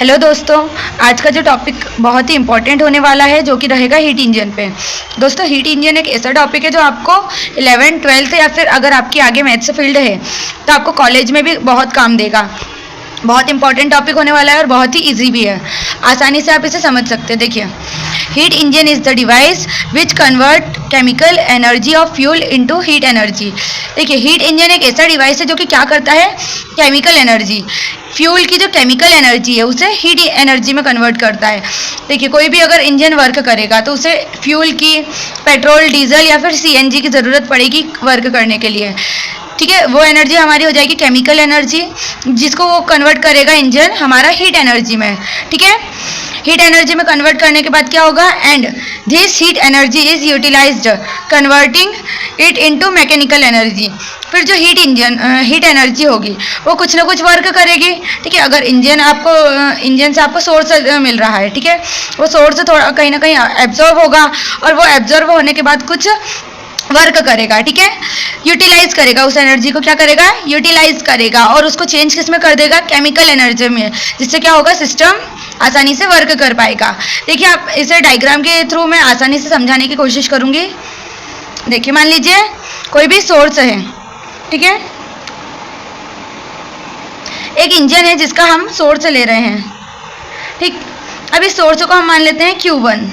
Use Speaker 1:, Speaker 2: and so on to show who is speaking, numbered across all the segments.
Speaker 1: Hello दोस्तों, आज का जो टॉपिक बहुत ही इम्पोर्टेंट होने वाला है जो कि रहेगा हीट इंजन पे। दोस्तों, हीट इंजन एक ऐसा टॉपिक है जो आपको 11th 12th या फिर अगर आपकी आगे मैथ्स फील्ड है तो आपको कॉलेज में भी बहुत काम देगा। बहुत इंपॉर्टेंट टॉपिक होने वाला है और बहुत ही इजी भी है, आसानी से आप इसे समझ सकते हैं। देखिए, heat engine is the device which convert chemical energy of fuel into heat energy. देखिए, हीट इंजन एक ऐसा डिवाइस है जो कि क्या करता है, केमिकल एनर्जी, फ्यूल की जो केमिकल एनर्जी है उसे हीट एनर्जी में कन्वर्ट करता है। देखिए, कोई भी अगर इंजन वर्क करेगा तो उसे फ्यूल की, पेट्रोल, डीजल या फिर सीएनजी की ज़रूरत पड़ेगी वर्क करने के लिए। ठीक है, वो एनर्जी हमारी हो जाएगी केमिकल एनर्जी, जिसको वो कन्वर्ट करेगा इंजन हमारा हीट एनर्जी में। ठीक है, हीट एनर्जी में कन्वर्ट करने के बाद क्या होगा, and this heat energy is utilised converting it into mechanical energy. फिर जो हीट एनर्जी होगी वो कुछ ना कुछ वर्क करेगी। ठीक है, अगर इंजन से आपको सोर्स मिल रहा है, ठीक है, वो सोर्स थोड़ा कहीं ना कहीं एब्जॉर्ब होगा और वो एब्जॉर्ब होने के बाद कुछ वर्क करेगा। ठीक है, यूटिलाइज करेगा, उस एनर्जी को क्या करेगा, यूटिलाइज करेगा और उसको चेंज किस में कर देगा, केमिकल एनर्जी में, जिससे क्या होगा, सिस्टम आसानी से वर्क कर पाएगा। देखिए, आप इसे डायग्राम के थ्रू मैं आसानी से समझाने की कोशिश करूंगी। देखिए, मान लीजिए कोई भी सोर्स है, ठीक है, एक इंजन है जिसका हम सोर्स ले रहे हैं। ठीक, अब इस सोर्स को हम मान लेते हैं Q1।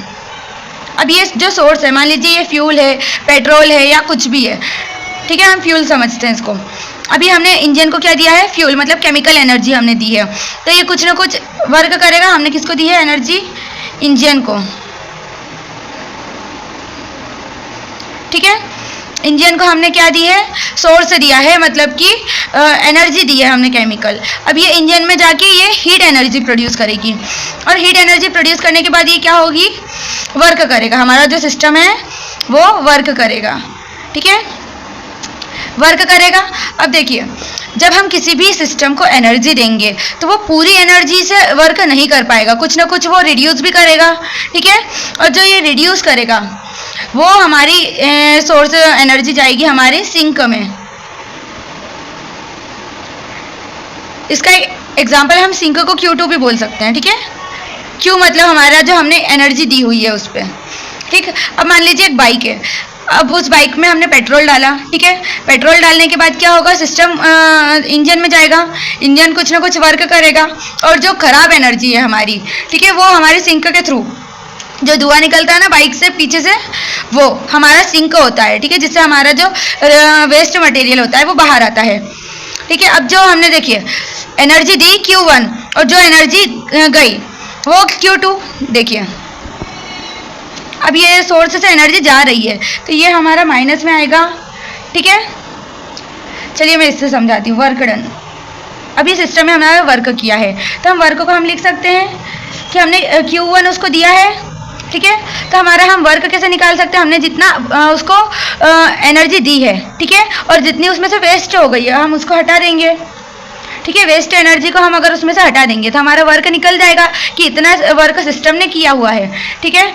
Speaker 1: अब ये जो सोर्स है, मान लीजिए ये फ्यूल है, पेट्रोल है या कुछ भी है, ठीक है, हम फ्यूल समझते हैं इसको। अभी हमने इंजन को क्या दिया है, फ्यूल, मतलब केमिकल एनर्जी हमने दी है, तो ये कुछ ना कुछ वर्क करेगा। हमने किसको दी है एनर्जी, इंजन को। ठीक है, इंजन को हमने क्या दी है, सोर्स दिया है, मतलब कि एनर्जी दी है हमने केमिकल। अब ये इंजन में जाके ये हीट एनर्जी प्रोड्यूस करेगी और हीट एनर्जी प्रोड्यूस करने के बाद ये क्या होगी, वर्क करेगा। हमारा जो सिस्टम है वो वर्क करेगा। ठीक है, वर्क करेगा। अब देखिए, जब हम किसी भी सिस्टम को एनर्जी देंगे तो वो पूरी एनर्जी से वर्क नहीं कर पाएगा, कुछ ना कुछ वो रिड्यूस भी करेगा। ठीक है, और जो ये रिड्यूस करेगा वो हमारी सोर्स एनर्जी जाएगी हमारे सिंक में। इसका एग्जांपल हम सिंक को Q2 भी बोल सकते हैं। ठीक है, Q मतलब हमारा जो हमने एनर्जी दी हुई है उस पर। ठीक, अब मान लीजिए एक बाइक है, अब उस बाइक में हमने पेट्रोल डाला। ठीक है, पेट्रोल डालने के बाद क्या होगा, सिस्टम इंजन में जाएगा, इंजन कुछ ना कुछ वर्क करेगा और जो खराब एनर्जी है हमारी, ठीक है, वो हमारे सिंक के थ्रू, जो धुआं निकलता है ना बाइक से पीछे से, वो हमारा सिंक होता है। ठीक है, जिससे हमारा जो वेस्ट मटेरियल होता है वो बाहर आता है। ठीक है, अब जो हमने देखिए एनर्जी दी Q1 और जो एनर्जी गई वो Q2। देखिए, अब ये सोर्स से एनर्जी जा रही है तो ये हमारा माइनस में आएगा। ठीक है, चलिए मैं इससे समझाती हूँ। वर्क डन, अभी सिस्टम में हमारा वर्क किया है तो हम वर्क को हम लिख सकते हैं कि हमने Q1 उसको दिया है। ठीक है, तो हमारा हम वर्क कैसे निकाल सकते हैं, हमने जितना उसको एनर्जी दी है, ठीक है, और जितनी उसमें से वेस्ट हो गई है हम उसको हटा देंगे। ठीक है, वेस्ट एनर्जी को हम अगर उसमें से हटा देंगे तो हमारा वर्क निकल जाएगा कि इतना वर्क सिस्टम ने किया हुआ है। ठीक है,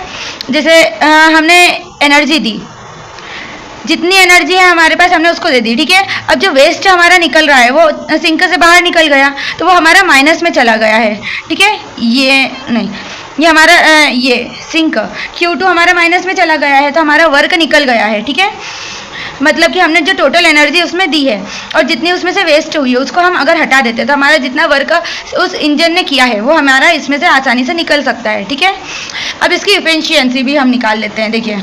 Speaker 1: जैसे हमने एनर्जी दी, जितनी एनर्जी है हमारे पास हमने उसको दे दी। ठीक है, अब जो वेस्ट हमारा निकल रहा है वो सिंक से बाहर निकल गया तो वो हमारा माइनस में चला गया है। ठीक है, ये नहीं, ये हमारा ये सिंक Q2 हमारा माइनस में चला गया है तो हमारा वर्क निकल गया है। ठीक है, मतलब कि हमने जो टोटल एनर्जी उसमें दी है और जितनी उसमें से वेस्ट हुई है उसको हम अगर हटा देते तो हमारा जितना वर्क उस इंजन ने किया है वो हमारा इसमें से आसानी से निकल सकता है। ठीक है, अब इसकी इफिशियंसी भी हम निकाल लेते हैं। देखिए,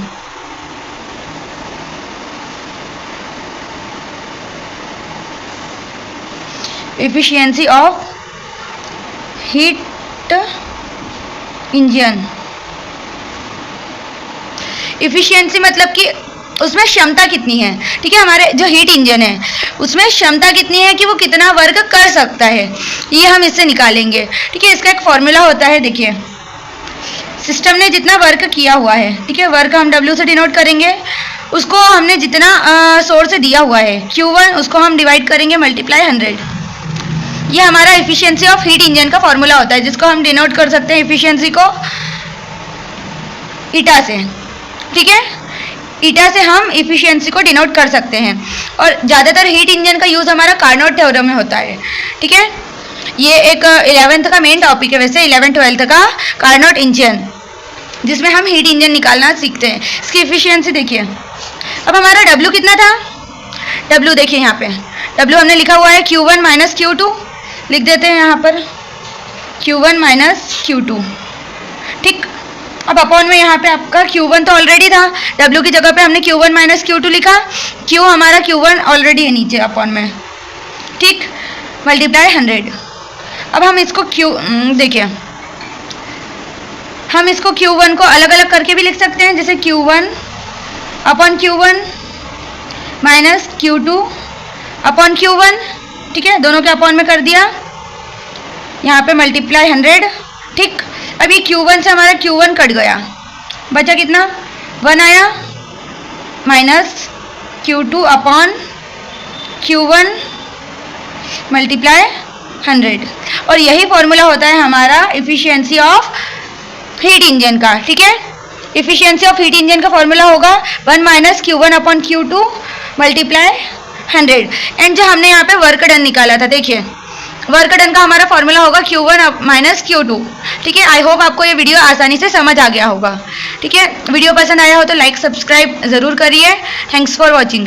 Speaker 1: efficiency of heat engine, efficiency मतलब कि उसमें क्षमता कितनी है। ठीक है, हमारे जो हीट इंजन है उसमें क्षमता कितनी है कि वो कितना वर्क कर सकता है, ये हम इससे निकालेंगे। ठीक है, इसका एक फॉर्मूला होता है। देखिए, सिस्टम ने जितना वर्क किया हुआ है, ठीक है, वर्क हम W से डिनोट करेंगे, उसको हमने जितना सोर्स से दिया हुआ है Q1 उसको हम डिवाइड करेंगे मल्टीप्लाई 100। ये हमारा इफिशियंसी ऑफ हीट इंजन का फॉर्मूला होता है, जिसको हम डिनोट कर सकते हैं इफिशियंसी को ईटा से। ठीक है, ईटा से हम इफिशियंसी को डिनोट कर सकते हैं और ज़्यादातर हीट इंजन का यूज़ हमारा कार्नोट थ्योरम में होता है। ठीक है, ये एक 11th का मेन टॉपिक है, वैसे 11th-12th का कार्नोट इंजन, जिसमें हम हीट इंजन निकालना सीखते हैं। इसकी एफिशिएंसी देखिए। अब हमारा W कितना था? W देखिए यहाँ पे, W हमने लिखा हुआ है Q1 माइनस Q2, लिख देते हैं यहाँ पर Q1 माइनस Q2, ठीक। अब अपॉन में यहाँ पे आपका Q1 तो ऑलरेडी था, W की जगह पे हमने Q1 माइनस Q2 लिखा, Q हमारा Q1 ऑलरेडी है नीचे अपॉन में, ठीक, मल्टीप्लाई 100। अब हम इसको देखिए, हम इसको Q1 को अलग अलग करके भी लिख सकते हैं, जैसे Q1 upon Q1 minus Q2 upon Q1, ठीक है, दोनों के अपॉन में कर दिया, यहाँ पे मल्टीप्लाई 100, ठीक। अभी Q1 से हमारा Q1 कट गया, बचा कितना? 1 आया, minus Q2 upon Q1 multiply 100, और यही फॉर्मूला होता है हमारा इफिशियंसी ऑफ हीट इंजन का, ठीक है। इफिशियंसी ऑफ हीट इंजन का फॉर्मूला होगा 1 minus Q1 upon Q2 multiply 100। And जो हमने यहाँ पे वर्क डन निकाला था, देखिए वर्क डन का हमारा फॉर्मूला होगा Q1 माइनस Q2, ठीक है। आई होप आपको ये वीडियो आसानी से समझ आ गया होगा, ठीक है। वीडियो पसंद आया हो तो लाइक सब्सक्राइब ज़रूर करिए। Thanks for watching.